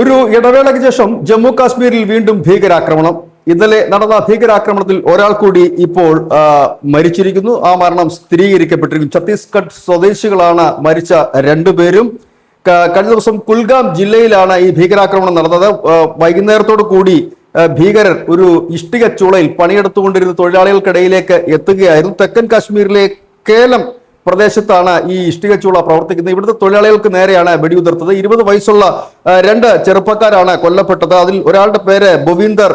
ഒരു ഇടവേളയ്ക്ക് ശേഷം ജമ്മു കാശ്മീരിൽ വീണ്ടും ഭീകരാക്രമണം. ഇന്നലെ നടന്ന ഭീകരാക്രമണത്തിൽ ഒരാൾ കൂടി ഇപ്പോൾ മരിച്ചിരിക്കുന്നു. ആ മരണം സ്ഥിരീകരിക്കപ്പെട്ടിരിക്കുന്നു. ഛത്തീസ്ഗഡ് സ്വദേശികളാണ് മരിച്ച രണ്ടുപേരും. കഴിഞ്ഞ ദിവസം കുൽഗാം ജില്ലയിലാണ് ഈ ഭീകരാക്രമണം നടന്നത്. വൈകുന്നേരത്തോടു കൂടി ഭീകരർ ഒരു ഇഷ്ടിക ചൂളയിൽ പണിയെടുത്തുകൊണ്ടിരുന്ന തൊഴിലാളികൾക്കിടയിലേക്ക് എത്തുകയായിരുന്നു. തെക്കൻ കാശ്മീരിലെ കേലം പ്രദേശത്താണ് ഈ ഇഷ്ടിക ചൂള പ്രവർത്തിക്കുന്നത്. ഇവിടുത്തെ തൊഴിലാളികൾക്ക് നേരെയാണ് വെടിയുതിർത്തത്. 20 വയസ്സുള്ള രണ്ട് ചെറുപ്പക്കാരാണ് കൊല്ലപ്പെട്ടത്. അതിൽ ഒരാളുടെ പേര് ബൊവീന്ദർ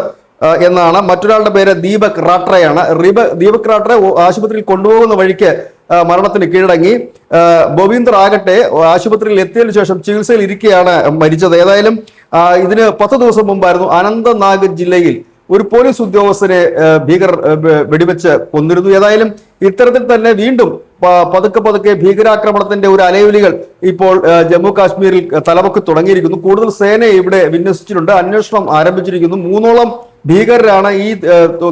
എന്നാണ്, മറ്റൊരാളുടെ പേര് ദീപക് റാട്രയാണ്. ദീപക് റാട്രെ ആശുപത്രിയിൽ കൊണ്ടുപോകുന്ന വഴിക്ക് മരണത്തിന് കീഴടങ്ങി. ബൊവീന്ദർ ആകട്ടെ ആശുപത്രിയിൽ എത്തിയതിനു ശേഷം ചികിത്സയിൽ ഇരിക്കെയാണ് മരിച്ചത്. ഏതായാലും ഇതിന് 10 ദിവസം മുമ്പായിരുന്നു അനന്തനാഗ് ജില്ലയിൽ ഒരു പോലീസ് ഉദ്യോഗസ്ഥരെ ഭീകരർ വെടിവെച്ച് കൊന്നിരുന്നു. ഏതായാലും ഇത്തരത്തിൽ തന്നെ വീണ്ടും പതുക്കെ ഭീകരാക്രമണത്തിന്റെ ഒരു അലയൊലികൾ ഇപ്പോൾ ജമ്മു കാശ്മീരിൽ തലപൊക്കി തുടങ്ങിയിരിക്കുന്നു. കൂടുതൽ സേനയെ ഇവിടെ വിന്യസിച്ചിട്ടുണ്ട്. അന്വേഷണം ആരംഭിച്ചിരിക്കുന്നു. 3ഓളം ഭീകരരാണ് ഈ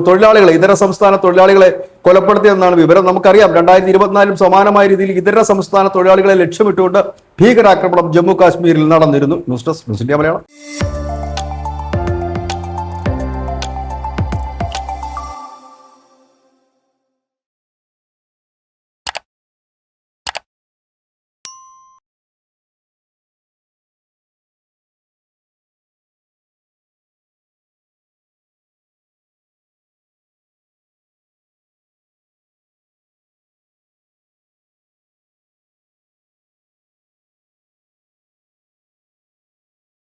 തൊഴിലാളികളെ, ഇതര സംസ്ഥാന തൊഴിലാളികളെ കൊലപ്പെടുത്തിയെന്നാണ് വിവരം. നമുക്കറിയാം 2024 സമാനമായ രീതിയിൽ ഇതര സംസ്ഥാന തൊഴിലാളികളെ ലക്ഷ്യമിട്ടുകൊണ്ട് ഭീകരാക്രമണം ജമ്മു കാശ്മീരിൽ നടന്നിരുന്നു. News desk news India Malayalam.